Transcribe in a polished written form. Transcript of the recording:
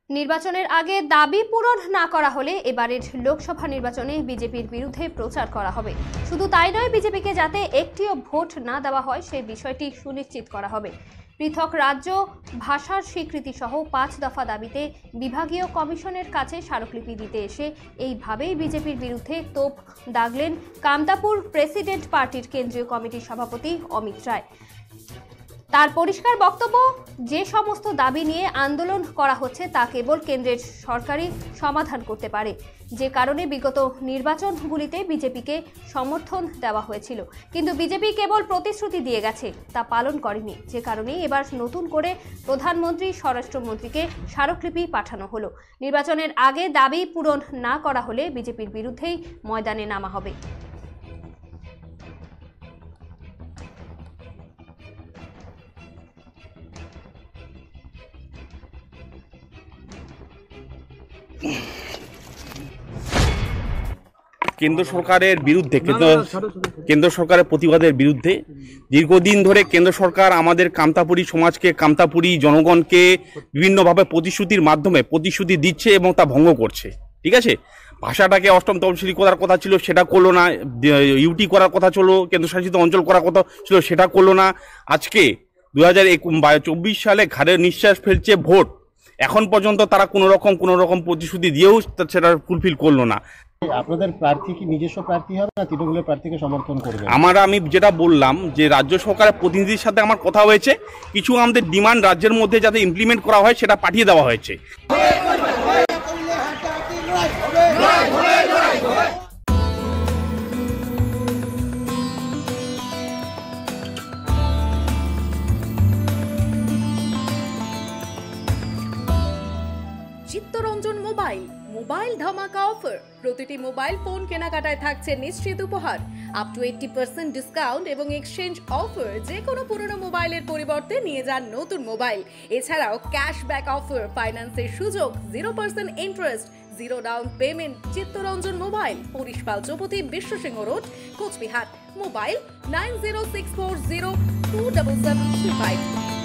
নির্বাচনের আগে দাবি পূরণ না করা হলে এবারের লোকসভা নির্বাচনে বিজেপির বিরুদ্ধে প্রচার করা হবে। শুধু তাই নয়, বিজেপিকে যাতে একটিও ভোট না দেওয়া হয় সেই বিষয়টি সুনিশ্চিত করা হবে। পৃথক রাজ্য, ভাষার স্বীকৃতি সহ 5 দফা দাবিতে বিভাগীয় কমিশনের কাছে স্মারকলিপি দিতে এসে এইভাবেই বিজেপির বিরুদ্ধে তোপ দাগলেন কামতাপুর প্রেসিডেন্ট পার্টির কেন্দ্রীয় কমিটির সভাপতি অমিত রায়। তার পরিষ্কার বক্তব্য, যে সমস্ত দাবি নিয়ে আন্দোলন করা হচ্ছে তা কেবল কেন্দ্রের সরকারই সমাধান করতে পারে, যে কারণে বিগত নির্বাচনগুলিতে বিজেপিকে সমর্থন দেওয়া হয়েছিল, কিন্তু বিজেপি কেবল প্রতিশ্রুতি দিয়ে গেছে, তা পালন করেনি, যে কারণে এবার নতুন করে প্রধানমন্ত্রী, স্বরাষ্ট্রমন্ত্রীকে স্মারকলিপি পাঠানো হলো। নির্বাচনের আগে দাবি পূরণ না করা হলে বিজেপির বিরুদ্ধেই ময়দানে নামা হবে। কেন্দ্র সরকারের বিরুদ্ধে, কেন্দ্র সরকারের প্রতিবাদের বিরুদ্ধে দীর্ঘদিন ধরে কেন্দ্র সরকার আমাদের কামতাপুরী সমাজকে, কামতাপুরী জনগণকে বিভিন্নভাবে প্রতিশ্রুতির মাধ্যমে প্রতিশ্রুতি দিচ্ছে এবং তা ভঙ্গ করছে। ঠিক আছে, ভাষাটাকে অষ্টম তফসিলি করার কথা ছিল, সেটা করলো না। ইউটি করার কথা ছিল, কেন্দ্রশাসিত অঞ্চল করার কথা ছিল, সেটা করলো না। আজকে 2024 সালে ঘাড়ে নিঃশ্বাস ফেলছে ভোট। এখন পর্যন্ত তারা কোনো রকম প্রতিশ্রুতি দিয়েও সেটা ফুলফিল করলো না। আপনাদের প্রার্থী কি নিজস্ব প্রার্থী হবে না তৃণমূলের প্রার্থীকে সমর্থন করবে? আমি যেটা বললাম যে রাজ্য সরকারের প্রতিনিধির সাথে আমার কথা হয়েছে, কিছু আমাদের ডিমান্ড রাজ্যের মধ্যে যাতে ইমপ্লিমেন্ট করা হয় সেটা পাঠিয়ে দেওয়া হয়েছে। চিত্তরঞ্জন মোবাইল ধামাকা অফার। প্রতিটি মোবাইল ফোন কেনাকাটায় থাকছে নিশ্চিত উপহার, আপ টু 80% ডিসকাউন্ট এবং এক্সচেঞ্জ অফার। যে কোনো পুরনো মোবাইলের পরিবর্তে নিয়ে যান নতুন মোবাইল। এছাড়াও ক্যাশব্যাক অফার, ফাইন্যান্সের সুযোগ, 0% interest, 0 down payment. Chittaranjan mobile, পরিশপাল চৌপতি, বিশ্বসিংহ রোড, কোচবিহার। মোবাইল 9064027735।